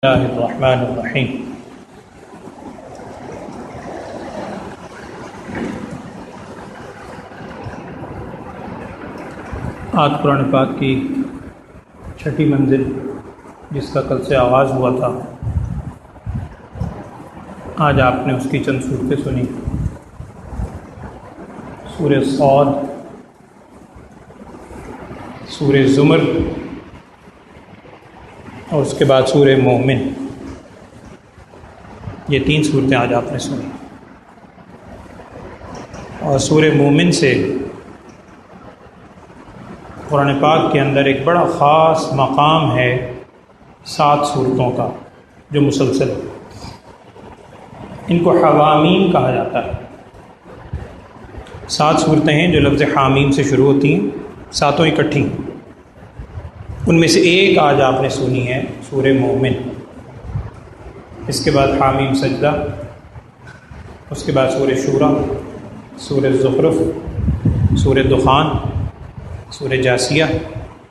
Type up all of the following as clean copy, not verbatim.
اللہ الرحمن الرحیم۔ آج قرآن پاک کی چھٹی منزل جس کا کل سے آغاز ہوا تھا، آج آپ نے اس کی چند صورتیں سنی۔ سورہ صاد، سورہ زمر اور اس کے بعد سورہ مومن، یہ تین صورتیں آج آپ نے سنی۔ اور سورہ مومن سے قرآن پاک کے اندر ایک بڑا خاص مقام ہے 7 صورتوں کا جو مسلسل ہے۔ ان کو حوامیم کہا جاتا ہے۔ 7 صورتیں ہیں جو لفظ حامیم سے شروع ہوتی ہیں، 7 اکٹھی۔ ان میں سے ایک آج آپ نے سنی ہے سورہ مومن، اس کے بعد حامیم سجدہ، اس کے بعد سورہ شورا، سورہ زخرف، سورہ دخان، سورہ جاسیہ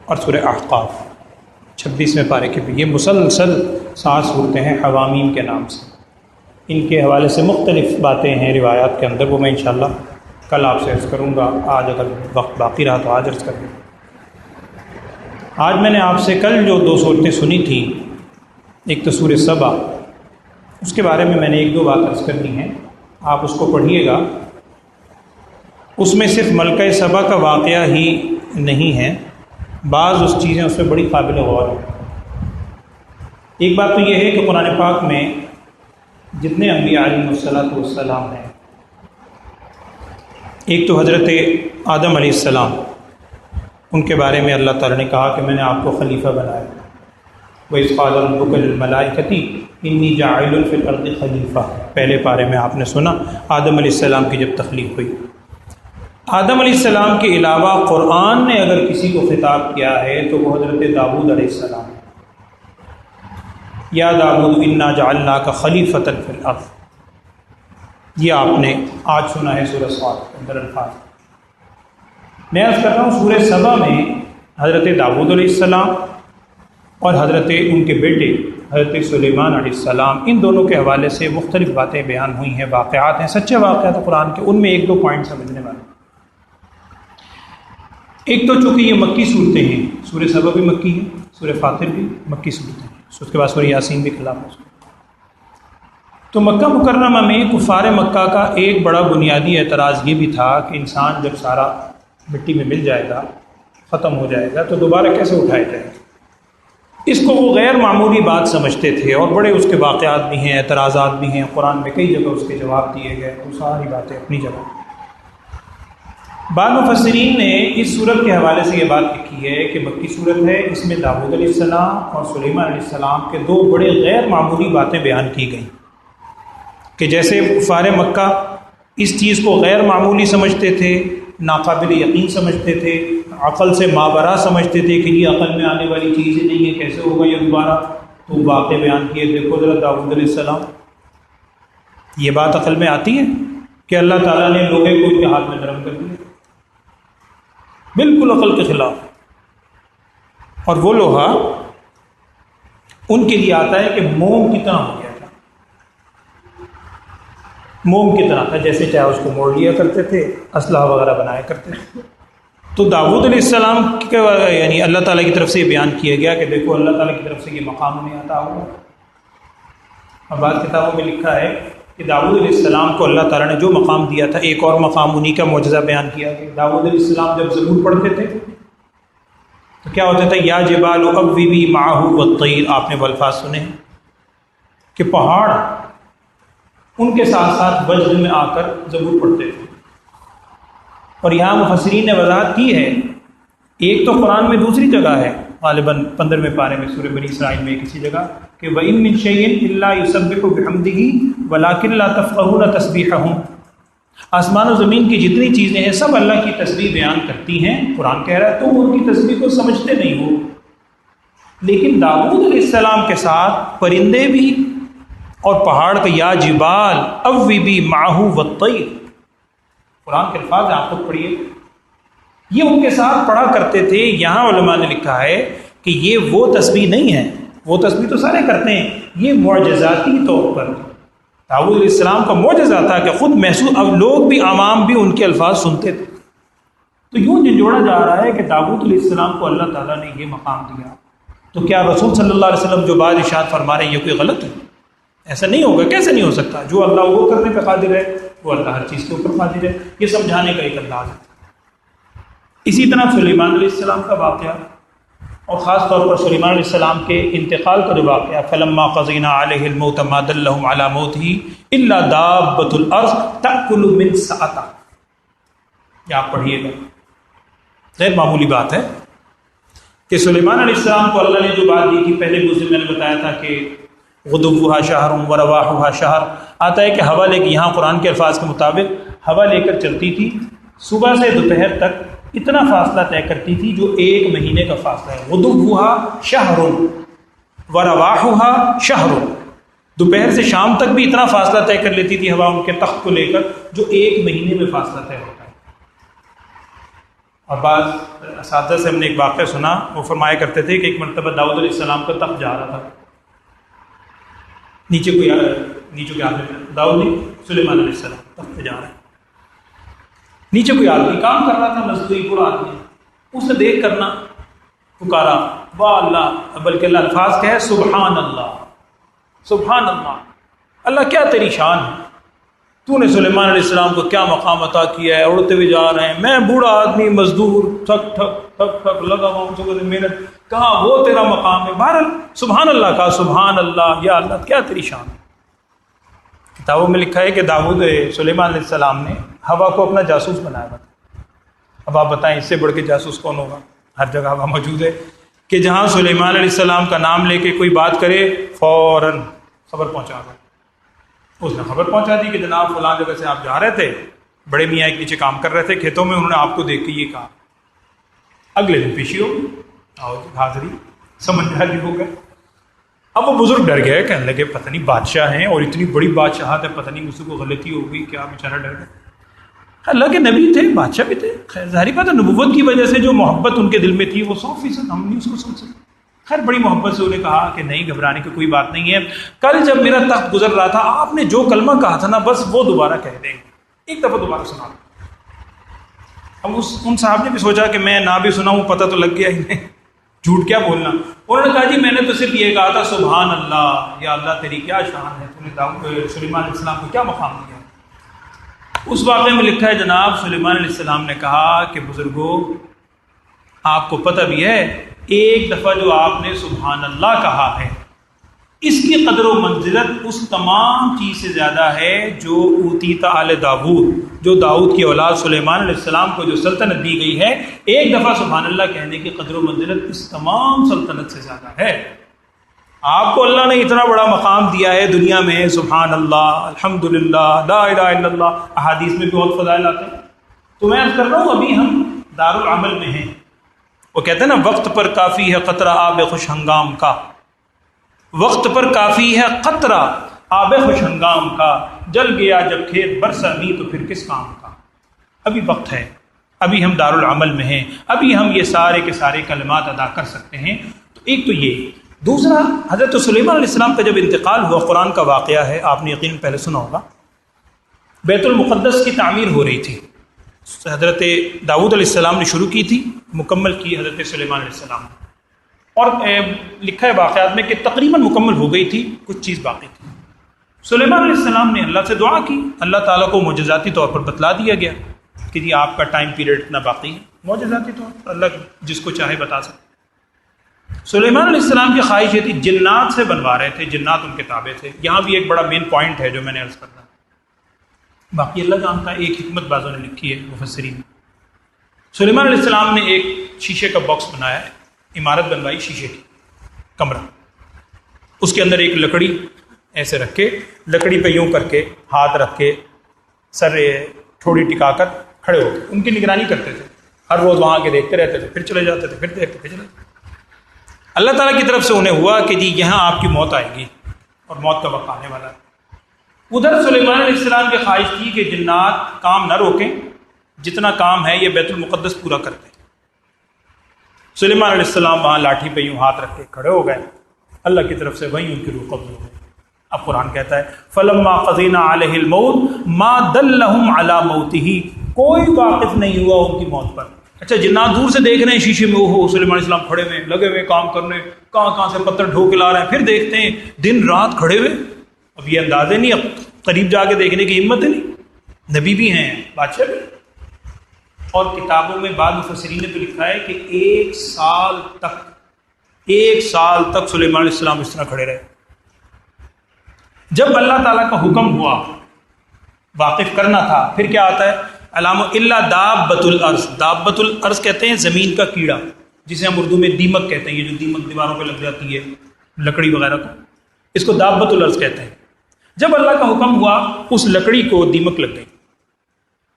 اور سورہ احقاف، 26ویں پارے کے بھی۔ یہ مسلسل 7 صورتیں ہیں حوامیم کے نام سے۔ ان کے حوالے سے مختلف باتیں ہیں روایات کے اندر، وہ میں انشاءاللہ کل آپ سے عرض کروں گا۔ آج اگر وقت باقی رہا تو آج عرض کروں گا۔ آج میں نے آپ سے کل جو 2 صورتیں سنی تھیں، ایک تو سورہ سبا، اس کے بارے میں نے 1-2 بات عرض کرنی ہے، آپ اس کو پڑھیے گا۔ اس میں صرف ملکہ سبا کا واقعہ ہی نہیں ہے، بعض اس چیزیں اس میں بڑی قابل غور ہیں۔ ایک بات تو یہ ہے کہ قرآن پاک میں جتنے انبیاء علیہ السلام ہیں، ایک تو حضرت آدم علیہ السلام، ان کے بارے میں اللہ تعالیٰ نے کہا کہ میں نے آپ کو خلیفہ بنایا۔ وَإِذْ قَالَ رَبُّكَ لِلْمَلَائِكَةِ إِنِّي جَاعِلٌ فِي الْأَرْضِ خَلِيفَةً، پہلے پارے میں آپ نے سنا آدم علیہ السلام کی جب تخلیق ہوئی۔ آدم علیہ السلام کے علاوہ قرآن نے اگر کسی کو خطاب کیا ہے تو وہ حضرت داؤد علیہ السلام، یا داؤد انا جعلناک خلیفۃ فی الارض، یہ آپ نے آج سنا ہے سورہ صاد کے اندر الفاظ۔ میں عرض کرتا ہوں سورہ سبا میں حضرت داؤد علیہ السلام اور حضرت ان کے بیٹے حضرت سلیمان علیہ السلام، ان دونوں کے حوالے سے مختلف باتیں بیان ہوئی ہیں، واقعات ہیں، سچے واقعات قرآن کے۔ ان میں 1-2 پوائنٹ سمجھنے والے۔ ایک تو چونکہ یہ مکی صورتیں ہیں، سورہ سبا بھی مکی ہے، سورہ فاطر بھی مکی صورتیں ہیں، اس کے بعد سورہ یاسین بھی خلاف ہے۔ تو مکہ مکرمہ میں کفار مکہ کا ایک بڑا بنیادی اعتراض یہ بھی تھا کہ انسان جب سارا مٹی میں مل جائے گا، ختم ہو جائے گا، تو دوبارہ کیسے اٹھایا جائے گا؟ اس کو وہ غیر معمولی بات سمجھتے تھے، اور بڑے اس کے واقعات بھی ہیں، اعتراضات بھی ہیں، قرآن میں کئی جگہ اس کے جواب دیے گئے، وہ ساری باتیں اپنی جگہ۔ بعض مفسرین نے اس صورت کے حوالے سے یہ بات لکھی ہے کہ مکی صورت ہے، اس میں داؤد علیہ السلام اور سلیمان علیہ السلام کے 2 بڑے غیر معمولی باتیں بیان کی گئیں، کہ جیسے کفار مکہ اس چیز کو غیر معمولی سمجھتے تھے، ناقابل یقین سمجھتے تھے، عقل سے مابرا سمجھتے تھے کہ یہ عقل میں آنے والی چیز ہی نہیں ہے، کیسے ہوگا یہ دوبارہ؟ تو واقع بیان کیے، دیکھو ذرا داؤد علیہ السلام، یہ بات عقل میں آتی ہے کہ اللہ تعالیٰ نے لوہے کو ان کے ہاتھ میں نرم کر دیا، بالکل عقل کے خلاف۔ اور وہ لوہا ان کے لیے آتا ہے کہ موم کی طرح ہو گیا تھا، موم کی طرح تھا، جیسے چاہے اس کو موڑ لیا کرتے تھے، اسلحہ وغیرہ بنایا کرتے تھے۔ تو داؤد علیہ السلام کے یعنی اللہ تعالیٰ کی طرف سے یہ بیان کیا گیا کہ دیکھو اللہ تعالیٰ کی طرف سے یہ مقام انہیں عطا ہوا۔ اور بعض کتابوں میں لکھا ہے کہ داؤد علیہ السلام کو اللہ تعالیٰ نے جو مقام دیا تھا، ایک اور مقام انہی کا معجزہ بیان کیا کہ داؤد علیہ السلام جب زبور پڑھتے تھے تو کیا ہوتا تھا؟ یا جبال اوبی معہ والطیر، آپ نے وہ الفاظ سنے ہیں کہ پہاڑ ان کے ساتھ ساتھ وجد میں آ کر زبور پڑھتے تھے۔ اور یہاں مفسرین نے وضاحت کی ہے، ایک تو قرآن میں دوسری جگہ ہے، غالباً 15ویں پارے میں سورہ بنی اسرائیل میں کسی جگہ، کہ وَإِن مِّن شَيْءٍ إِلَّا يُسَبِّحُ بِحَمْدِهِ وَلَٰكِن لَّا تَفْقَهُونَ تَسْبِيحَهُمْ، آسمان و زمین کی جتنی چیزیں ہیں سب اللہ کی تسبیح بیان کرتی ہیں، قرآن کہہ رہا ہے تم ان کی تسبیح کو سمجھتے نہیں ہو۔ لیکن داؤد علیہ السلام کے ساتھ پرندے بھی اور پہاڑ کا یا جبال اوبی معہ والطیر، قرآن کے الفاظ آپ خود پڑھیے، یہ ان کے ساتھ پڑھا کرتے تھے۔ یہاں علماء نے لکھا ہے کہ یہ وہ تسبیح نہیں ہے وہ تسبیح تو سارے کرتے ہیں، یہ معجزاتی طور پر داؤد علیہ السلام کا معجزہ تھا کہ خود محسوس، اب لوگ بھی عوام بھی ان کے الفاظ سنتے تھے۔ تو یوں جھنجھوڑا جا رہا ہے کہ داؤد علیہ السلام کو اللہ تعالیٰ نے یہ مقام دیا، تو کیا رسول صلی اللہ علیہ وسلم جو بعد ارشاد فرما رہے ہیں یہ کوئی غلط ہے؟ ایسا نہیں ہوگا، کیسے نہیں ہو سکتا؟ جو اللہ وہ کرنے پہ قادر ہے وہ اللہ ہر چیز کے اوپر قادر ہے، یہ سمجھانے کا ایک انداز ہے۔ اسی طرح سلیمان علیہ السلام کا واقعہ، اور خاص طور پر سلیمان علیہ السلام کے انتقال کا جو واقعہ، فلما قضینا علیہ الموت ما دلهم علی موته الا دابۃ الارض تاکل من سأتہ، یہ آپ پڑھیے گا، غیر معمولی بات ہے کہ سلیمان علیہ السلام کو اللہ نے جو بات دی تھی، پہلے مسلم میں نے بتایا تھا کہ غدوها شہر ورواحها شہر، آتا ہے کہ ہوا لے کے، یہاں قرآن کے الفاظ کے مطابق ہوا لے کر چلتی تھی، صبح سے دوپہر تک اتنا فاصلہ طے کرتی تھی جو 1 مہینے کا فاصلہ ہے۔ غدوها شہر ورواحها شہر، دوپہر سے شام تک بھی اتنا فاصلہ طے کر لیتی تھی ہوا ان کے تخت کو لے کر جو 1 مہینے میں فاصلہ طے ہوتا ہے۔ اور بعض اساتذہ سے ہم نے ایک واقعہ سنا، وہ فرمایا کرتے تھے کہ ایک مرتبہ داؤد علیہ السلام کا تخت جا رہا تھا، نیچے کوئی آدمی، داؤد نہیں، سلیمان علیہ السلام تخت پہ جا رہا ہے، نیچے کوئی آدمی کام کر رہا تھا، مزدوری پورا آدمی، اس نے دیکھ کرنا پکارا، واہ اللہ، بلکہ اللہ الفاظ کہے سبحان اللہ، سبحان اللہ، اللہ کیا تیری شان ہے، تو نے سلیمان علیہ السلام کو کیا مقام عطا کیا ہے، اڑتے ہوئے جا رہے ہیں، میں بوڑھا آدمی مزدور تھک تھک تھک تھک لگا ہوا ہوں، تو محنت کہاں وہ تیرا مقام ہے، بہرحال سبحان اللہ کہا، سبحان اللہ، یا اللہ کیا تیری شان ہے۔ کتابوں میں لکھا ہے کہ سلیمان علیہ السلام نے ہوا کو اپنا جاسوس بنایا تھا۔ اب آپ بتائیں اس سے بڑھ کے جاسوس کون ہوگا؟ ہر جگہ ہوا موجود ہے کہ جہاں سلیمان علیہ السلام کا نام لے کے کوئی بات کرے فوراً خبر پہنچا دو۔ اس نے خبر پہنچا دی کہ جناب فلاں جگہ سے آپ جا رہے تھے، بڑے میاں ایک نیچے کام کر رہے تھے کھیتوں میں، انہوں نے آپ کو دیکھ کے یہ کہا، اگلے دن پیشی ہو آؤ حاضری سمجھ حاضر ہو گئے۔ اب وہ بزرگ ڈر گئے، کہنے لگے پتہ نہیں بادشاہ ہیں اور اتنی بڑی بادشاہت ہے، پتہ نہیں مجھ سے کوئی غلطی ہو گئی کیا، بیچارہ ڈر گئے۔ اللہ کے نبی تھے، بادشاہ بھی تھے، خیر ظاہری بات ہے نبوت کی وجہ سے جو محبت ان کے دل میں تھی وہ 100% ہم نہیں اس کو سمجھ سکتے۔ خیر بڑی محبت سے انہیں کہا کہ نہیں گھبرانے کی کوئی بات نہیں ہے، کل جب میرا تخت گزر رہا تھا آپ نے جو کلمہ کہا تھا نا بس وہ دوبارہ کہہ دیں گے، ایک دفعہ دوبارہ سنا دیں۔ اب ان صاحب نے بھی سوچا کہ میں نہ بھی سنا ہوں پتہ تو لگ گیا ہی نہیں، جھوٹ کیا بولنا۔ انہوں نے کہا جی میں نے تو صرف یہ کہا تھا سبحان اللہ، یا اللہ تیری کیا شان ہے، تو نے سلیمان علیہ السلام کو کیا مقام دیا۔ اس واقعے میں لکھا ہے جناب سلیمان علیہ السلام نے کہا کہ بزرگوں آپ کو پتہ بھی ہے ایک دفعہ جو آپ نے سبحان اللہ کہا ہے اس کی قدر و منزلت اس تمام چیز سے زیادہ ہے جو اوتیت آل داود، جو داؤد کی اولاد سلیمان علیہ السلام کو جو سلطنت دی گئی ہے، ایک دفعہ سبحان اللہ کہنے کی قدر و منزلت اس تمام سلطنت سے زیادہ ہے۔ آپ کو اللہ نے اتنا بڑا مقام دیا ہے دنیا میں، سبحان اللہ، الحمدللہ، لا الہ الا اللہ، احادیث میں بھی بہت فضائل آتے ہیں۔ تو میں عرض کر رہا ہوں ابھی ہم دارالعمل میں ہیں، وہ کہتے ہیں نا وقت پر کافی ہے قطرہ آب خوش ہنگام کا، وقت پر کافی ہے قطرہ آب خوش ہنگام کا، جل گیا جب کھیت برسا نہیں تو پھر کس کام کا۔ ابھی وقت ہے، ابھی ہم دارالعمل میں ہیں، ابھی ہم یہ سارے کے سارے کلمات ادا کر سکتے ہیں۔ تو ایک تو یہ، دوسرا حضرت سلیمان علیہ السلام کا جب انتقال ہوا، قرآن کا واقعہ ہے، آپ نے یقین پہلے سنا ہوگا، بیت المقدس کی تعمیر ہو رہی تھی، حضرت داؤد علیہ السلام نے شروع کی تھی، مکمل کی حضرت سلیمان علیہ السلام نے، اور لکھا ہے واقعات میں کہ تقریباً مکمل ہو گئی تھی، کچھ چیز باقی تھی۔ سلیمان علیہ السلام نے اللہ سے دعا کی، اللہ تعالیٰ کو معجزاتی طور پر بتلا دیا گیا کہ جی آپ کا ٹائم پیریڈ اتنا باقی ہے، معجزاتی طور پر اللہ جس کو چاہے بتا سکتے۔ سلیمان علیہ السلام کی خواہش یہ تھی، جنات سے بنوا رہے تھے، جنات ان کے تابع تھے۔ یہاں بھی ایک بڑا مین پوائنٹ ہے جو میں نے عرض کرنا، باقی اللہ جانتا ہے، ایک حکمت بازوں نے لکھی ہے مفسرین۔ سلیمان علیہ السلام نے ایک شیشے کا باکس بنایا ہے، عمارت بنوائی شیشے کی، کمرہ، اس کے اندر ایک لکڑی ایسے رکھ کے، لکڑی پہ یوں کر کے ہاتھ رکھ کے سر تھوڑی ٹکا کر کھڑے ہو کے ان کی نگرانی کرتے تھے، ہر روز وہاں کے دیکھتے رہتے تھے، پھر چلے جاتے تھے، پھر دیکھتے پھر چلے جاتے۔ اللہ تعالیٰ کی طرف سے انہیں ہوا کہ جی یہاں آپ کی موت آئے گی اور موت کا وقت آنے والا ہے۔ ادھر سلیمان علیہ السلام کی خواہش تھی کہ جنات کام نہ روکیں، جتنا کام ہے یہ بیت المقدس پورا کرتے ہیں۔ سلیمان علیہ السلام وہاں لاٹھی پہ یوں ہاتھ رکھ کے کھڑے ہو گئے، اللہ کی طرف سے وہیں ان کی روح قبض ہو گئی۔ اب قرآن کہتا ہے فلما قضینا علیہ الموت ما دلہم علی موتہ، کوئی واقف نہیں ہوا ان کی موت پر۔ اچھا جنات دور سے دیکھ رہے ہیں شیشے میں، وہ سلیمان علیہ السلام کھڑے ہوئے لگے ہوئے کام کرنے، کہاں سے پتھر ڈھو کے لا رہے ہیں، پھر دیکھتے ہیں دن رات کھڑے ہوئے۔ اب یہ اندازے نہیں، اب قریب جا کے دیکھنے کی ہمت نہیں۔ نبی بھی ہیں، بادشاہ بھی۔ اور کتابوں میں بعض مفسرین نے تو لکھا ہے کہ ایک سال تک سلیمان علیہ السلام اس طرح کھڑے رہے۔ جب اللہ تعالیٰ کا حکم ہوا واقف کرنا تھا، پھر کیا آتا ہے علام اللہ دابۃ الارض۔ دابۃ الارض کہتے ہیں زمین کا کیڑا، جسے ہم اردو میں دیمک کہتے ہیں، یہ جو دیمک دیواروں پہ لگ جاتی ہے لکڑی وغیرہ کو، اس کو دابۃ الارض کہتے ہیں۔ جب اللہ کا حکم ہوا اس لکڑی کو دیمک لگ گئی،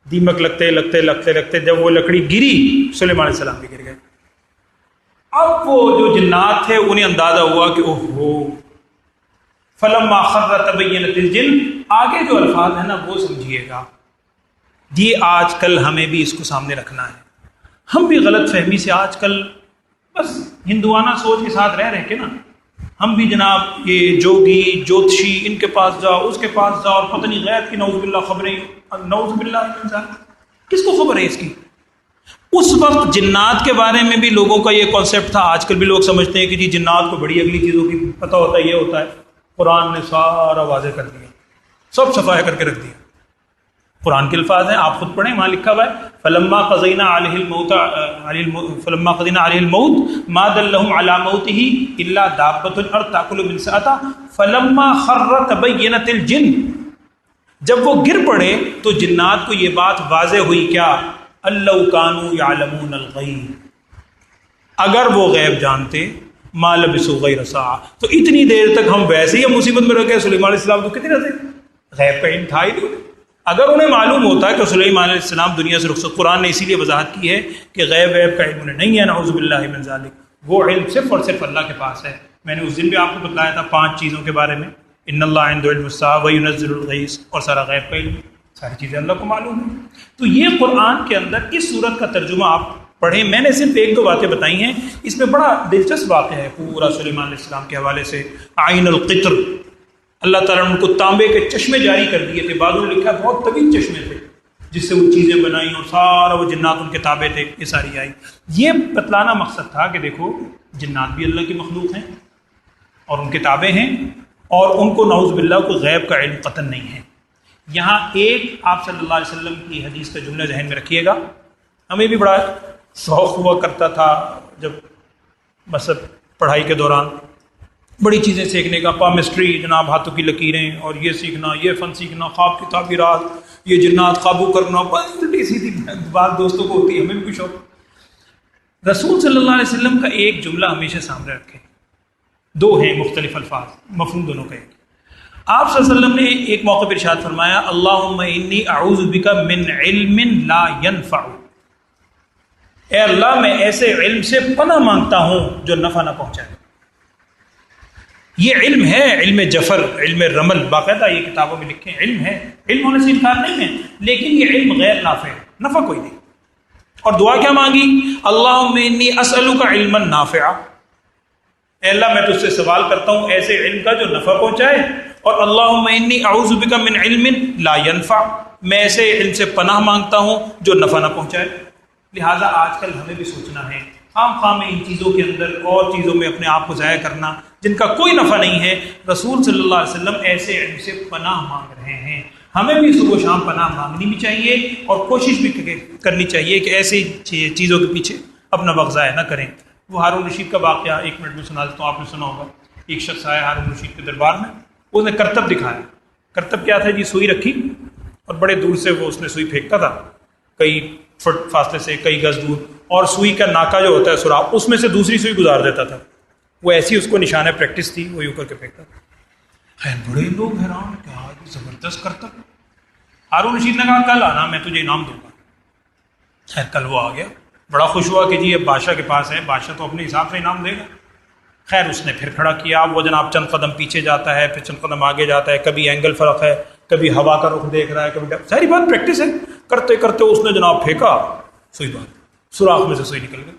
دیمک لگتے جب وہ لکڑی گری سلیمان علیہ السلام بھی گر گئے۔ اب وہ جو جنات تھے انہیں اندازہ ہوا کہ اوہو فلما خر تبینت الجن، آگے جو الفاظ ہیں نا وہ سمجھیے گا، یہ آج کل ہمیں بھی اس کو سامنے رکھنا ہے۔ ہم بھی غلط فہمی سے آج کل بس ہندوانہ سوچ کے ساتھ رہ کے نا، ہم بھی جناب یہ جوگی جوتشی ان کے پاس جاؤ، اس کے پاس جاؤ، اور پتہ نہیں غیب کی نعوذ باللہ خبریں، نعوذ باللہ انسان کس کو خبر ہے اس کی؟ اس وقت جنات کے بارے میں بھی لوگوں کا یہ کانسیپٹ تھا۔ آج کل بھی لوگ سمجھتے ہیں کہ جی جنات کو بڑی اگلی چیزوں کی پتہ ہوتا ہے، یہ ہوتا ہے۔ قرآن نے سارا واضح کر دیا، سب صفائی کر کے رکھ دیا۔ قرآن کے الفاظ ہیں، آپ خود پڑھیں، وہاں لکھا ہوا ہے فلما قضینا علیہ الموت ما دلہم علی موتہ الا دابۃ الارض تاکل من سأتہ فلما خر تبینت الجن، جب وہ گر پڑے تو جنات کو یہ بات واضح ہوئی، کیا اللو کانوا یعلمون الغیب، اگر وہ غیب جانتے ما لبثوا غیر ساعہ، تو اتنی دیر تک ہم ویسے ہی مصیبت میں رکھے۔ سلیمان علیہ السلام تو کتنے رہتے، غیب کا علم تھا ہی نہیں۔ اگر انہیں معلوم ہوتا ہے کہ سلیمان علیہ السلام دنیا سے رخصت، قرآن نے اسی لیے وضاحت کی ہے کہ غیب کا علم انہیں نہیں ہے، نعوذ باللہ من ذالک، وہ علم صرف اور صرف اللہ کے پاس ہے۔ میں نے اس دن بھی آپ کو بتلایا تھا 5 چیزوں کے بارے میں، ان اللہ عنده علم الساعہ وینزل الغیث، اور سارا غیب کا علم، ساری چیزیں اللہ کو معلوم ہیں۔ تو یہ قرآن کے اندر اس صورت کا ترجمہ آپ پڑھیں۔ میں نے صرف 1-2 باتیں بتائی ہیں، اس میں بڑا دلچسپ واقعہ ہے پورا سلیمان علیہ السلام کے حوالے سے۔ عین القطر، اللہ تعالیٰ نے ان کو تانبے کے چشمے جاری کر دیے تھے، بعضوں نے لکھا ہے بہت طویل چشمے تھے جس سے وہ چیزیں بنائیں، اور سارا وہ جنات ان کے تابع تھے، یہ ساری آئی۔ یہ بتلانا مقصد تھا کہ دیکھو جنات بھی اللہ کی مخلوق ہیں اور ان کے تابع ہیں، اور ان کو نعوذ باللہ کو غیب کا علم قطعاً نہیں ہے۔ یہاں ایک آپ صلی اللہ علیہ وسلم کی حدیث کا جملہ ذہن میں رکھیے گا۔ ہمیں بھی بڑا شوق ہوا کرتا تھا جب مثلا پڑھائی کے دوران بڑی چیزیں سیکھنے کا، پامسٹری جناب، ہاتھوں کی لکیریں، اور یہ سیکھنا، یہ فن سیکھنا، خواب کی تعبیرات، یہ جنات قابو کرنا، بس الٹی سیدھی بات دوستوں کو ہوتی ہے، ہمیں بھی کچھ شوق۔ رسول صلی اللہ علیہ وسلم کا ایک جملہ ہمیشہ سامنے رکھیں، 2 ہیں مختلف الفاظ، مفہوم دونوں کا ایک۔ آپ صلی اللہ علیہ وسلم نے ایک موقع پر ارشاد فرمایا اللہم انی اعوذ بک من علم لا ینفع، اے اللہ میں ایسے علم سے پناہ مانگتا ہوں جو نفع نہ پہنچائے۔ یہ علم ہے، علم جفر، علم رمل، باقاعدہ یہ کتابوں میں لکھے ہیں، علم ہے، علم ہونے سے انکار نہیں ہے، لیکن یہ علم غیر نافع ہے، نفع کوئی نہیں۔ اور دعا کیا مانگی؟ اللہم انی اسألک علما نافعا، اے اللہ میں تجھ سے سوال کرتا ہوں ایسے علم کا جو نفع پہنچائے، اور اللہم انی اعوذ بک من علم لا ینفع، میں ایسے علم سے پناہ مانگتا ہوں جو نفع نہ پہنچائے۔ لہٰذا آج کل ہمیں بھی سوچنا ہے، خام میں ان چیزوں کے اندر اور چیزوں میں اپنے آپ کو ضائع کرنا جن کا کوئی نفع نہیں ہے۔ رسول صلی اللہ علیہ وسلم ایسے علم سے پناہ مانگ رہے ہیں، ہمیں بھی صبح و شام پناہ مانگنی بھی چاہیے، اور کوشش بھی کرنی چاہیے کہ ایسی چیزوں کے پیچھے اپنا وقت ضائع نہ کریں۔ وہ ہارون رشید کا واقعہ 1 منٹ میں سنا دیتا ہوں، آپ نے سنا ہوگا۔ ایک شخص آیا ہارون رشید کے دربار میں، اس نے کرتب دکھایا۔ کرتب کیا تھا جی؟ سوئی رکھی، اور بڑے دور سے وہ اس نے سوئی پھینکتا تھا، کئی فٹ فاصلے سے، کئی گز دور، اور سوئی کا ناکا جو ہوتا ہے سوراخ، اس میں سے دوسری سوئی گزار دیتا تھا۔ وہ ایسی اس کو نشانہ پریکٹس تھی، وہ یوں کر کے پھینکتا تھا۔ خیر بڑے لوگ حیران، کیا زبردست کرتب۔ ہارون رشید نے کہا کل آنا، میں تجھے انعام دوں گا۔ خیر کل وہ آ گیا، بڑا خوش ہوا کہ جی اب بادشاہ کے پاس ہے، بادشاہ تو اپنے حساب سے انعام دے گا۔ خیر اس نے پھر کھڑا کیا، وہ جناب چند قدم پیچھے جاتا ہے، پھر چند قدم آگے جاتا ہے، کبھی اینگل فرق ہے، کبھی ہوا کا رخ دیکھ رہا ہے، کبھی ساری بات پریکٹس ہے۔ کرتے کرتے اس نے جناب پھینکا، سوئی بات سوراخ میں سے سوئی نکل گئی۔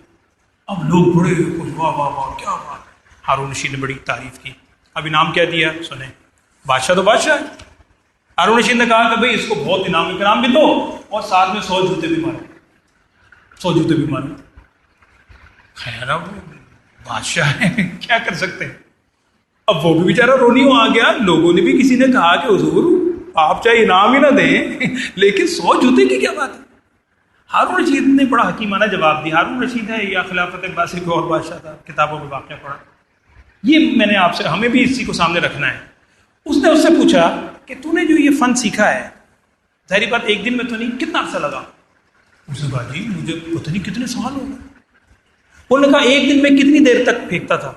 اب لوگ بڑے خوش، واہ واہ واہ کیا بات ہے، ہارون رشید نے بڑی تعریف کی. اب انعام کیا دیا سنیں. بادشاہ تو بادشاہ ہے. ہارون رشید نے کہا کہ بھئی اس کو بہت انعام اکرام بھی دو اور ساتھ میں 100 جوتے بھی مارو. 100 جوتے بھی مارو. خیر اب بادشاہ ہے کیا کر سکتے ہیں. اب وہ بھی بیچارہ رونیوں آ گیا. لوگوں نے بھی کسی نے کہا کہ حضور آپ چاہے انعام ہی نہ دیں لیکن 100 جوتے کی کیا بات ہے. ہارون رشید نے بڑا حکیمانہ جواب دیا. ہارون رشید ہے یا خلافت عباسی کوئی اور بادشاہ تھا, کتابوں میں واقعہ پڑھا. یہ میں نے آپ سے, ہمیں بھی اسی کو سامنے رکھنا ہے. اس نے اس سے پوچھا کہ تو نے جو یہ فن سیکھا ہے, ظاہری بات ایک دن میں تو نہیں, کتنا عرصہ لگا؟ اس نے کہا جی مجھے پتہ نہیں کتنے سال ہو گئے. انہوں نے کہا ایک دن میں کتنی دیر تک پھینکتا تھا؟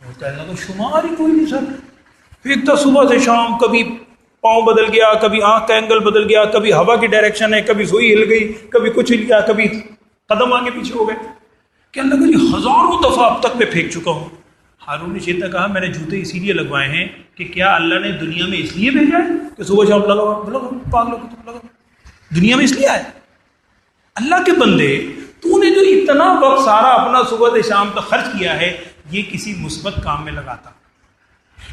وہ کہنا تو شمار ہی کوئی نہیں سر. پھینکتا صبح سے شام, کبھی پاؤں بدل گیا, کبھی آنکھ کا اینگل بدل گیا, کبھی ہوا کی ڈائریکشن ہے, کبھی سوئی ہل گئی, کبھی کچھ ہل گیا, کبھی قدم آگے پیچھے ہو گئے. کہنے لگا جی ہزاروں دفعہ اب تک میں پھینک چکا ہوں. ہارون رشید نے کہا میں نے جوتے اسی لیے لگوائے ہیں کہ کیا اللہ نے دنیا میں اس لیے بھیجا ہے کہ صبح شام لگاؤ پاگلوں کو تم لگاؤ؟ دنیا میں اس لیے آئے. اللہ کے بندے, تو نے جو اتنا وقت سارا اپنا صبح سے شام تک خرچ کیا ہے, یہ کسی مثبت کام میں لگاتا,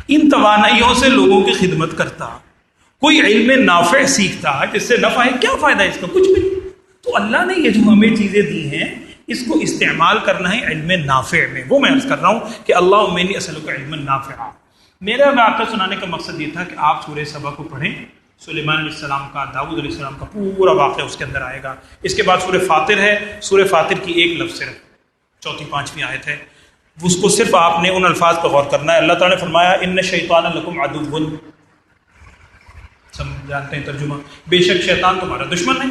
ان توانائیوں سے لوگوں کی خدمت کرتا, کوئی علم نافع سیکھتا جس سے نفع ہے. کیا فائدہ ہے اس کا؟ کچھ بھی. تو اللہ نے یہ جو ہمیں چیزیں دی ہیں اس کو استعمال کرنا ہے علم نافع میں. وہ میں عرض کر رہا ہوں کہ اللہ انی اسألک علم نافع. میرا واقعہ سنانے کا مقصد یہ تھا کہ آپ سورہ سبا کو پڑھیں. سلیمان علیہ السلام کا, داؤد علیہ السلام کا پورا واقعہ اس کے اندر آئے گا. اس کے بعد سورہ فاطر ہے. سورہ فاطر کی ایک لفظ صرف 4-5 آیت ہے, اس کو صرف آپ نے ان الفاظ پر غور کرنا ہے. اللہ تعالیٰ نے فرمایا ان الشیطان لکم عدو, سب جانتے ہیں ترجمہ, بے شک شیطان تمہارا دشمن ہے.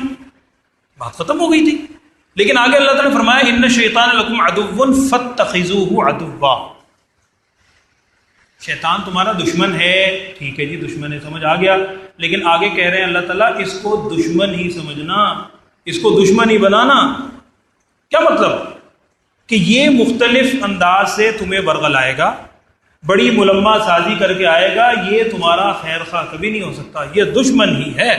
بات ختم ہو گئی تھی. لیکن آگے اللہ تعالیٰ نے فرمایا ان الشیطان لکم عدو فاتخذوہ عدوا. شیطان تمہارا دشمن ہے. ٹھیک ہے جی, دشمن ہے, سمجھ آ گیا. لیکن آگے کہہ رہے ہیں اللہ تعالیٰ اس کو دشمن ہی سمجھنا, اس کو دشمن ہی بنانا. کیا مطلب؟ کہ یہ مختلف انداز سے تمہیں برگل آئے گا, بڑی ملمہ سازی کر کے آئے گا, یہ تمہارا خیر خواہ کبھی نہیں ہو سکتا, یہ دشمن ہی ہے.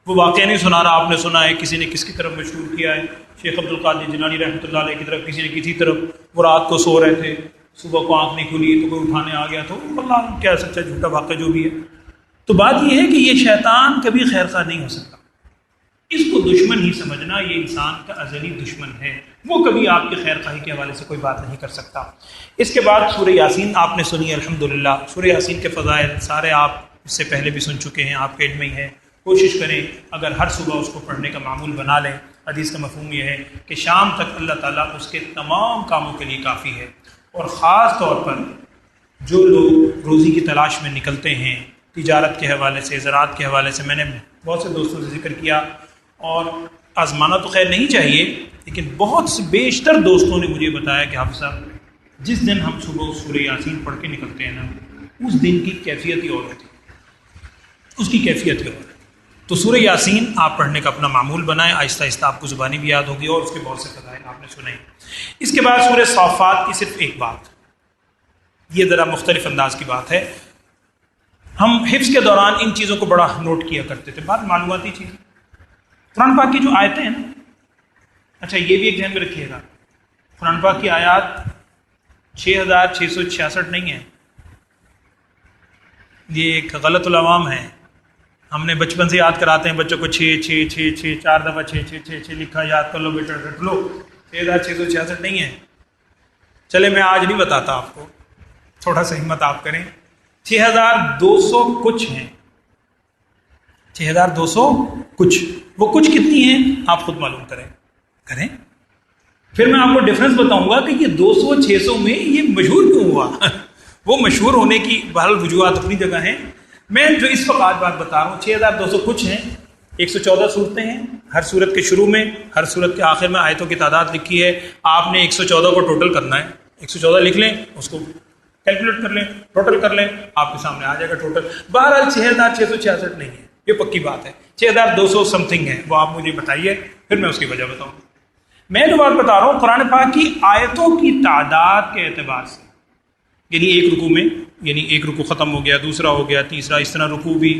وہ واقعہ نہیں سنا رہا, آپ نے سنا ہے کسی نے کس کی طرف مشہور کیا ہے, شیخ عبد القادر جیلانی رحمۃ اللہ علیہ کی طرف, کسی نے کسی طرف. وہ رات کو سو رہے تھے, صبح کو آنکھ نہیں کھلی تو کوئی اٹھانے آ گیا, تو اللہ کیا سچا جھوٹا واقعہ جو بھی ہے. تو بات یہ ہے کہ یہ شیطان کبھی خیر خواہ نہیں ہو سکتا, اس کو دشمن ہی سمجھنا. یہ انسان کا ازلی دشمن ہے, وہ کبھی آپ کی خیر خواہی کے حوالے سے کوئی بات نہیں کر سکتا. اس کے بعد سورہ یاسین آپ نے سنی الحمدللہ. سورہ یاسین کے فضائل سارے آپ اس سے پہلے بھی سن چکے ہیں, آپ کے علم میں ہی ہے. کوشش کریں اگر ہر صبح اس کو پڑھنے کا معمول بنا لیں. حدیث کا مفہوم یہ ہے کہ شام تک اللہ تعالیٰ اس کے تمام کاموں کے لیے کافی ہے. اور خاص طور پر جو لوگ روزی کی تلاش میں نکلتے ہیں, تجارت کے حوالے سے, زراعت کے حوالے سے, میں نے بہت سے دوستوں سے ذکر کیا, اور آزمانا تو خیر نہیں چاہیے, لیکن بہت سے بیشتر دوستوں نے مجھے بتایا کہ حافظ صاحب جس دن ہم صبح سورہ یاسین پڑھ کے نکلتے ہیں نا, اس دن کی کیفیت ہی اور ہوتی ہے, اس کی کیفیت ہی اور ہے. تو سورہ یاسین آپ پڑھنے کا اپنا معمول بنائیں, آہستہ آہستہ آپ کو زبانی بھی یاد ہوگی, اور اس کے بہت سے فضائل آپ نے سنے. اس کے بعد سورہ صافات کی صرف ایک بات, یہ ذرا مختلف انداز کی بات ہے. ہم حفظ کے دوران ان چیزوں کو بڑا نوٹ کیا کرتے تھے, بات معلوماتی چیز. قرآن پاک کی جو آیتیں ہیں نا, اچھا یہ بھی ایک ذہن میں رکھیے گا, قرآن پاک کی آیات 6666 نہیں ہیں, یہ ایک غلط العوام ہے. ہم نے بچپن سے یاد کراتے ہیں بچوں کو 6 4 دفعہ 6 لکھا, یاد کر لو بیٹا, رکھ لو. 6666 نہیں ہے. چلے میں آج نہیں بتاتا آپ کو, تھوڑا سا ہمت آپ کریں. 6200 کچھ ہیں, 6200 کچھ. وہ کچھ کتنی ہیں آپ خود معلوم کریں. پھر میں آپ کو ڈفرنس بتاؤں گا کہ یہ 200 600 میں یہ مشہور کیوں ہوا. وہ مشہور ہونے کی بہرحال وجوہات اپنی جگہ ہیں. میں جو اس وقت آج بات بتا رہا ہوں 6200 کچھ ہیں. 114 صورتیں ہیں, ہر صورت کے شروع میں, ہر صورت کے آخر میں آیتوں کی تعداد لکھی ہے. آپ نے 114 کو ٹوٹل کرنا ہے. 114 لکھ لیں, اس کو کیلکولیٹ کر لیں, ٹوٹل کر لیں, آپ کے سامنے آ جائے گا ٹوٹل. بہرحال 6666 نہیں ہے, یہ پکی بات ہے. 6200 سم تھنگ ہے, وہ آپ مجھے بتائیے, پھر میں اس کی وجہ بتاؤں. میں جو بات بتا رہا ہوں قرآن پاک کی آیتوں کی تعداد کے اعتبار سے, یعنی ایک رکوع میں, یعنی ایک رکوع ختم ہو گیا, دوسرا ہو گیا, تیسرا, اس طرح رکوع بھی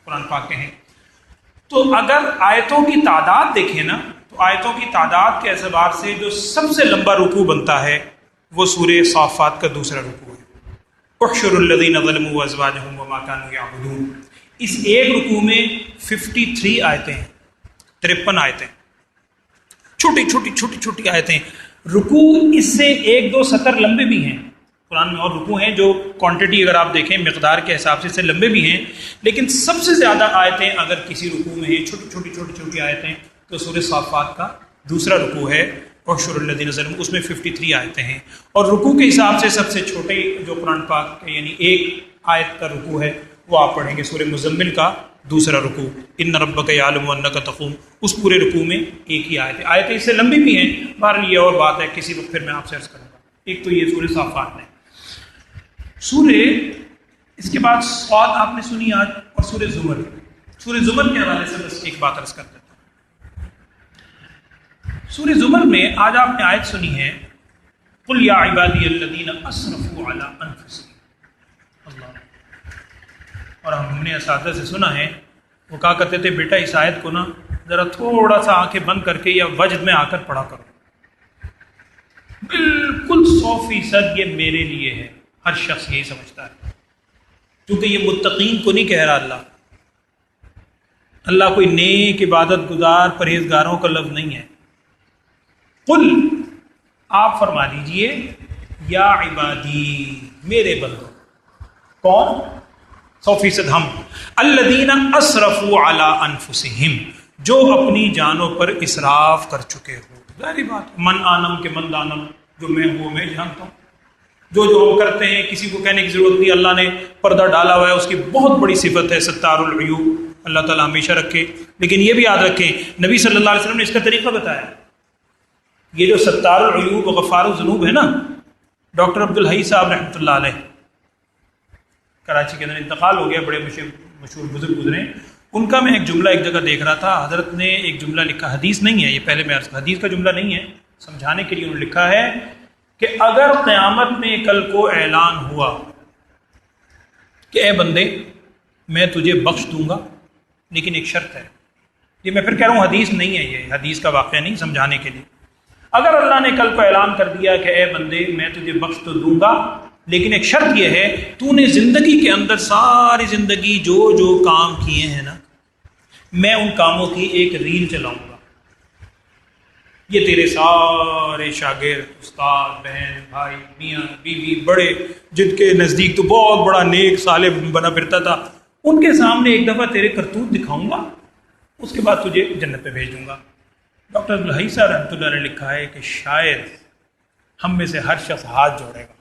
قرآن پاک کے ہیں. تو اگر آیتوں کی تعداد دیکھیں نا, تو آیتوں کی تعداد کے اعتبار سے جو سب سے لمبا رکوع بنتا ہے وہ سورہ صافات کا دوسرا رکوع ہے۔ احشر الذین ظلموا وازواجہم وما کانوا یعبدون، اس ایک رکوع میں 53 آیتیں ہیں، 53 آیتیں، چھوٹی چھوٹی چھوٹی چھوٹی آیتیں۔ رکوع اس سے 1-2 سطر لمبے بھی ہیں قرآن میں، اور رکوع ہیں جو کوانٹٹی اگر آپ دیکھیں مقدار کے حساب سے اس سے لمبے بھی ہیں، لیکن سب سے زیادہ آیتیں اگر کسی رکوع میں ہیں چھوٹی چھوٹی چھوٹی چھوٹی آیتیں تو سورہ صافات کا دوسرا رکوع ہے احشر الذین ظلموا، اس میں 53 آیتیں ہیں۔ اور رکوع کے حساب سے سب سے چھوٹے جو قرآن پاک کے یعنی ایک آیت کا رکوع ہے وہ آپ پڑھیں گے سورہ مزمل کا دوسرا رکوع، ان ربک یعلم انک تقوم، اس پورے رکوع میں ایک ہی آیت ہے۔ آیتیں اس سے لمبی بھی ہیں، بہرحال یہ اور بات ہے، کسی وقت پھر میں آپ سے عرض کروں گا۔ ایک تو یہ سورہ صافات میں سورہ، اس کے بعد صاد آپ نے سنی آج، اور سورہ زمر۔ سورہ زمر کے حوالے سے بس ایک بات عرض کر دیتا ہوں۔ سورہ زمر میں آج آپ نے آیت سنی ہے قل یا عبادی الذین اسرفوا علی انفسہم، اللہ، اور ہم نے اساتذہ سے سنا ہے وہ کہا کرتے تھے بیٹا اس آیت کو نا ذرا تھوڑا سا آنکھیں بند کر کے یا وجد میں آ کر پڑھا کرو، بالکل 100% یہ میرے لیے ہے۔ ہر شخص یہی سمجھتا ہے، کیونکہ یہ متقین کو نہیں کہہ رہا اللہ کوئی نیک عبادت گزار پرہیزگاروں کا لفظ نہیں ہے۔ قل، آپ فرما دیجئے یا عبادی، میرے بندوں، کون؟ 100% ہم، الذین اسرفوا علی انفسہم، جو اپنی جانوں پر اسراف کر چکے ہو۔ ظاہری بات، من آنم کے من دانم، جو میں ہوں میں جانتا ہوں، جو ہم کرتے ہیں کسی کو کہنے کی ضرورت نہیں۔ اللہ نے پردہ ڈالا ہوا ہے، اس کی بہت بڑی صفت ہے ستار العیوب، اللہ تعالیٰ ہمیشہ رکھے۔ لیکن یہ بھی یاد رکھیں نبی صلی اللہ علیہ وسلم نے اس کا طریقہ بتایا۔ یہ جو ستار العیوب و غفار الذنوب ہے نا، ڈاکٹر عبدالحی صاحب رحمۃ اللہ علیہ، کراچی کے اندر انتقال ہو گیا، بڑے مشہور بزرگ گزرے، ان کا میں ایک جملہ ایک جگہ دیکھ رہا تھا، حضرت نے ایک جملہ لکھا، حدیث نہیں ہے یہ، پہلے میں حدیث کا جملہ نہیں ہے، سمجھانے کے لیے انہوں نے لکھا ہے کہ اگر قیامت میں کل کو اعلان ہوا کہ اے بندے میں تجھے بخش دوں گا لیکن ایک شرط ہے، یہ میں پھر کہہ رہا ہوں حدیث نہیں ہے، یہ حدیث کا واقعہ نہیں، سمجھانے کے لیے، اگر اللہ نے کل کو اعلان کر دیا کہ اے بندے میں تجھے بخش تو دوں گا لیکن ایک شرط یہ ہے تو نے زندگی کے اندر ساری زندگی جو جو کام کیے ہیں نا، میں ان کاموں کی ایک ریل چلاؤں گا، یہ تیرے سارے شاگرد، استاد، بہن، بھائی، میاں، بیوی، بڑے جن کے نزدیک تو بہت بڑا نیک صالح بنا پھرتا تھا، ان کے سامنے ایک دفعہ تیرے کرتوت دکھاؤں گا، اس کے بعد تجھے جنت پہ بھیج دوں گا۔ ڈاکٹر عبدالحی صاحب رحمۃ اللہ نے لکھا ہے کہ شاید ہم میں سے ہر شخص ہاتھ جوڑے گا،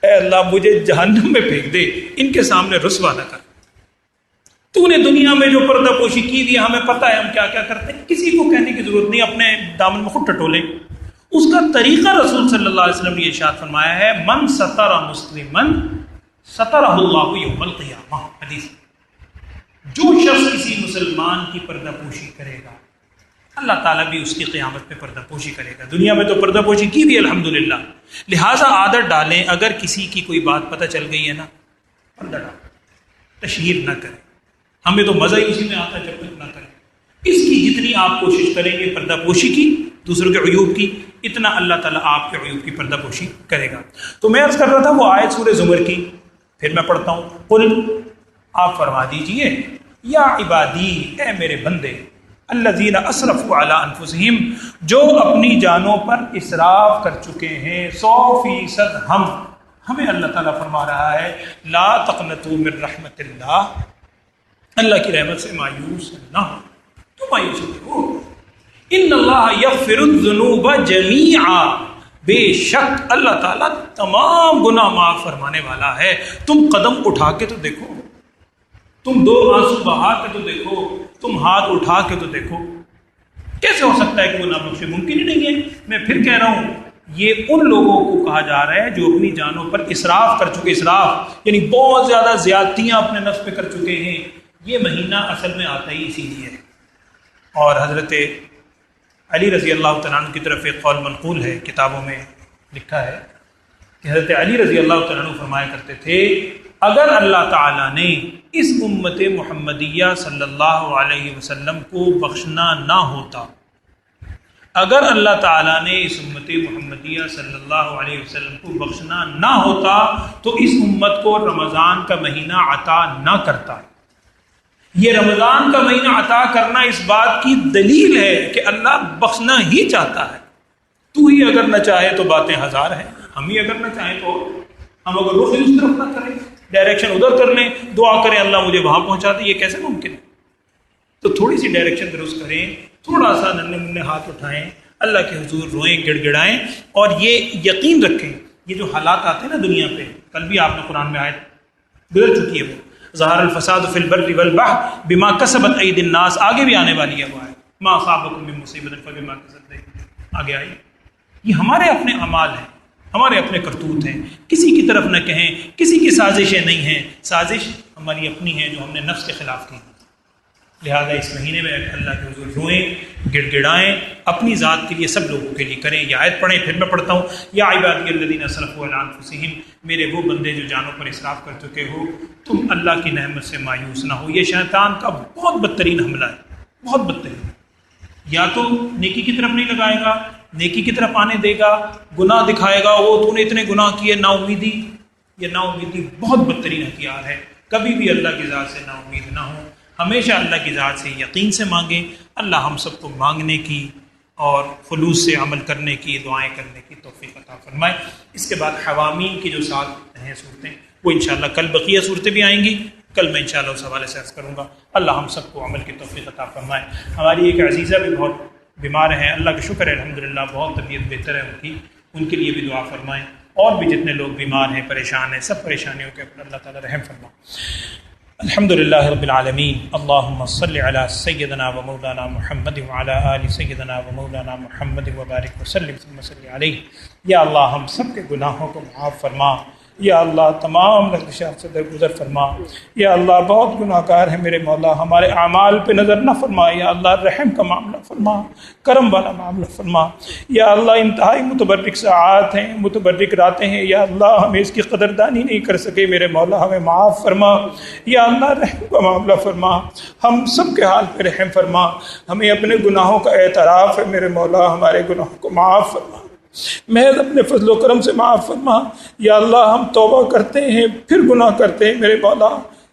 اے اللہ مجھے جہنم میں پھینک دے، ان کے سامنے رسوا نہ کر، تو نے دنیا میں جو پردہ پوشی کی ہوئی، ہمیں پتہ ہے ہم کیا کیا کرتے ہیں، کسی کو کہنے کی ضرورت نہیں، اپنے دامن میں خود ٹٹولے۔ اس کا طریقہ رسول صلی اللہ علیہ وسلم نے ارشاد فرمایا ہے من ستر مسلمن سترہ اللہ یوم القیامہ، حدیث، جو شخص کسی مسلمان کی پردہ پوشی کرے گا اللہ تعالیٰ بھی اس کی قیامت میں پردہ پوشی کرے گا۔ دنیا میں تو پردہ پوشی کی بھی الحمدللہ، لہٰذا عادت ڈالیں، اگر کسی کی کوئی بات پتہ چل گئی ہے نا، پردہ ڈالیں، تشہیر نہ کریں، ہمیں تو مزہ ہی اسی میں آتا ہے جب تک نہ کریں۔ اس کی جتنی آپ کوشش کریں گے پردہ پوشی کی، دوسروں کے عیوب کی، اتنا اللہ تعالیٰ آپ کے عیوب کی پردہ پوشی کرے گا۔ تو میں عرض کر رہا تھا وہ آیت سورہ زمر کی، پھر میں پڑھتا ہوں، قل، آپ فرما دیجئے یا عبادی، اے میرے بندے، الذین اسرفوا علی انفسہم، جو اپنی جانوں پر اسراف کر چکے ہیں، 100% ہمیں اللہ تعالیٰ فرما رہا ہے لا تقنطوا من رحمت اللہ، اللہ کی رحمت سے مایوس نہ ہو، تو مایوس ہو، ان اللہ یغفر الذنوب جمیعا، بے شک اللہ تعالیٰ تمام گناہ معاف فرمانے والا ہے۔ تم قدم اٹھا کے تو دیکھو، تم 2 آنسو بہا کے تو دیکھو، تم ہاتھ اٹھا کے تو دیکھو، کیسے ہو سکتا ہے کہ وہ نہ بخشے؟ ممکن ہی نہیں ہے۔ میں پھر کہہ رہا ہوں یہ ان لوگوں کو کہا جا رہا ہے جو اپنی جانوں پر اسراف کر چکے، اسراف یعنی بہت زیادہ زیادتیاں اپنے نفس پہ کر چکے ہیں۔ یہ مہینہ اصل میں آتا ہی اسی لیے ہے، اور حضرت علی رضی اللہ تعالیٰ عنہ کی طرف ایک قول منقول ہے، کتابوں میں لکھا ہے کہ حضرت علی رضی اللہ تعالیٰ عنہ فرمایا کرتے تھے اگر اللہ تعالیٰ نے اس امت محمدیہ صلی اللہ علیہ وسلم کو بخشنا نہ ہوتا، اگر اللہ تعالیٰ نے اس امت محمدیہ صلی اللہ علیہ وسلم کو بخشنا نہ ہوتا تو اس امت کو رمضان کا مہینہ عطا نہ کرتا۔ یہ رمضان کا مہینہ عطا کرنا اس بات کی دلیل ہے کہ اللہ بخشنا ہی چاہتا ہے۔ تو ہی اگر نہ چاہے تو باتیں ہزار ہیں، ہم ہی اگر نہ چاہیں تو ہم اگر رخ اس طرف نہ کریں، ڈائریکشن ادھر کر لیں، دعا کریں اللہ مجھے وہاں پہنچا دے، یہ کیسے ممکن ہے؟ تو تھوڑی سی ڈائریکشن درست کریں، تھوڑا سا ننھے منھے ہاتھ اٹھائیں، اللہ کے حضور روئیں، گڑ گڑائیں، اور یہ یقین رکھیں یہ جو حالات آتے ہیں نا دنیا پہ، کل بھی آپ نے قرآن میں آیت گزر چکی ہے، وہ ظہر الفساد فی البر والبحر بما کسبت ایدی الناس، آگے بھی آنے والی ہے وہ آیت، ما اصابکم من مصیبت فبما کسبت ایدی، آگے آئی۔ یہ ہمارے اپنے اعمال ہیں، ہمارے اپنے کرتوت ہیں، کسی کی طرف نہ کہیں، کسی کی سازشیں نہیں ہیں، سازش ہماری اپنی ہے جو ہم نے نفس کے خلاف کی۔ لہذا اس مہینے میں اللہ کے حضور روئیں، گڑ گڑائیں، اپنی ذات کے لیے، سب لوگوں کے لیے کریں۔ یہ آیت پڑھیں، پھر میں پڑھتا ہوں، یا عبادی الذین اسرفوا علی انفسہم، میرے وہ بندے جو جانوں پر اسراف کر چکے ہو، تم اللہ کی نعمت سے مایوس نہ ہو۔ یہ شیطان کا بہت بدترین حملہ ہے، بہت بدترین۔ یا تو نیکی کی طرف نہیں لگائے گا، نیکی کی طرف آنے دے گا، گناہ دکھائے گا، وہ تو نے اتنے گناہ کیے، نا امیدی۔ یہ نا امیدی بہت بدترین ہتھیار ہے۔ کبھی بھی اللہ کی ذات سے نا امید نہ ہو، ہمیشہ اللہ کی ذات سے یقین سے مانگیں۔ اللہ ہم سب کو مانگنے کی اور خلوص سے عمل کرنے کی، دعائیں کرنے کی توفیق عطا فرمائے۔ اس کے بعد حوامین کی جو 7 ہیں صورتیں، وہ انشاءاللہ کل بقیہ صورتیں بھی آئیں گی، کل میں انشاءاللہ اس حوالے سے عرض کروں گا۔ اللہ ہم سب کو عمل کی توفیق عطا فرمائے۔ ہماری ایک عزیزہ بھی بہت بیمار ہیں، اللہ کا شکر ہے الحمدللہ بہت طبیعت بہتر ہے ان کی، ان کے لیے بھی دعا فرمائیں۔ اور بھی جتنے لوگ بیمار ہیں، پریشان ہیں، سب پریشانیوں کے اوپر اللہ تعالیٰ رحم فرمائے۔ الحمدللہ رب العالمین، اللہم صلی علی سیدنا و مولانا محمد وعلی آل سیدنا و مولانا محمد وبارک وسلم ثم صلی علیہ۔ یا اللہ ہم سب کے گناہوں کو معاف فرما، یا اللہ تمام لغزشات سے درگزر فرما۔ یا اللہ بہت گناہ گار ہیں میرے مولا، ہمارے اعمال پہ نظر نہ فرما، یا اللہ رحم کا معاملہ فرما، کرم والا معاملہ فرما۔ یا اللہ انتہائی متبرک ساعات ہیں، متبرک راتیں ہیں، یا اللہ ہمیں اس کی قدردانی نہیں کر سکے میرے مولا، ہمیں معاف فرما۔ یا اللہ رحم کا معاملہ فرما، ہم سب کے حال پہ رحم فرما، ہمیں اپنے گناہوں کا اعتراف ہے میرے مولا، ہمارے گناہوں کو معاف فرما، محض اپنے فضل و کرم سے معاف فرما۔ یا اللہ ہم توبہ کرتے ہیں پھر گناہ کرتے ہیں میرے مولا،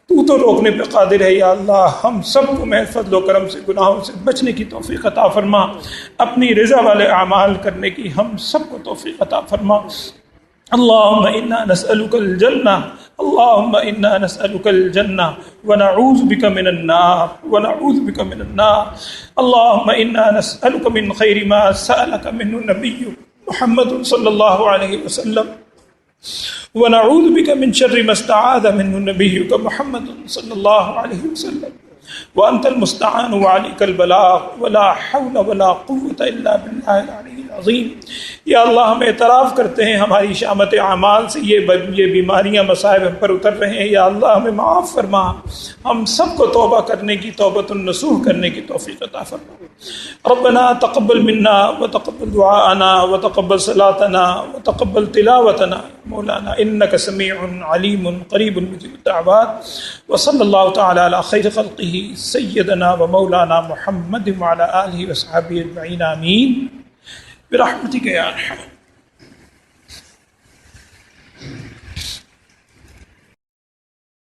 تو روکنے پہ قادر ہے۔ یا اللہ ہم سب کو محض فضل و کرم سے گناہوں سے بچنے کی توفیق عطا فرما، اپنی رضا والے اعمال کرنے کی ہم سب کو توفیق عطا فرما۔ اللہم انا نسألک الجنہ، اللہم انا نسألک الجنہ ونعوذ بک من النار، ونعوذ بک من النار۔ اللہم انا نسألک من خیر ما سألک منہ نبیک محمد صلی اللہ علیہ وسلم، ونعوذ بک من شر ما استعاذ منہ نبیک محمد صلی اللہ علیہ وسلم، وانت المستعان وعلیک البلاغ، ولا حول ولا قوة الا باللہ العلی العظیم۔ یا اللہ ہم اعتراف کرتے ہیں ہماری شامت اعمال سے یہ بیماریاں مصائب ہم پر اتر رہے ہیں، یا اللہ ہمیں معاف فرما، ہم سب کو توبہ کرنے کی، توبۃ النصوح کرنے کی توفیق عطا فرما۔ ربنا تقبل منا وتقبل دعاءنا وتقبل صلاتنا وتقبل تلاوتنا مولانا انك سميع عليم قريب مجيب الدعوات، وصلى الله تعالى على خير خلقه سيدنا ومولانا محمد وعلى آله وصحبه اجمعين آمين برحمتك يا ارحم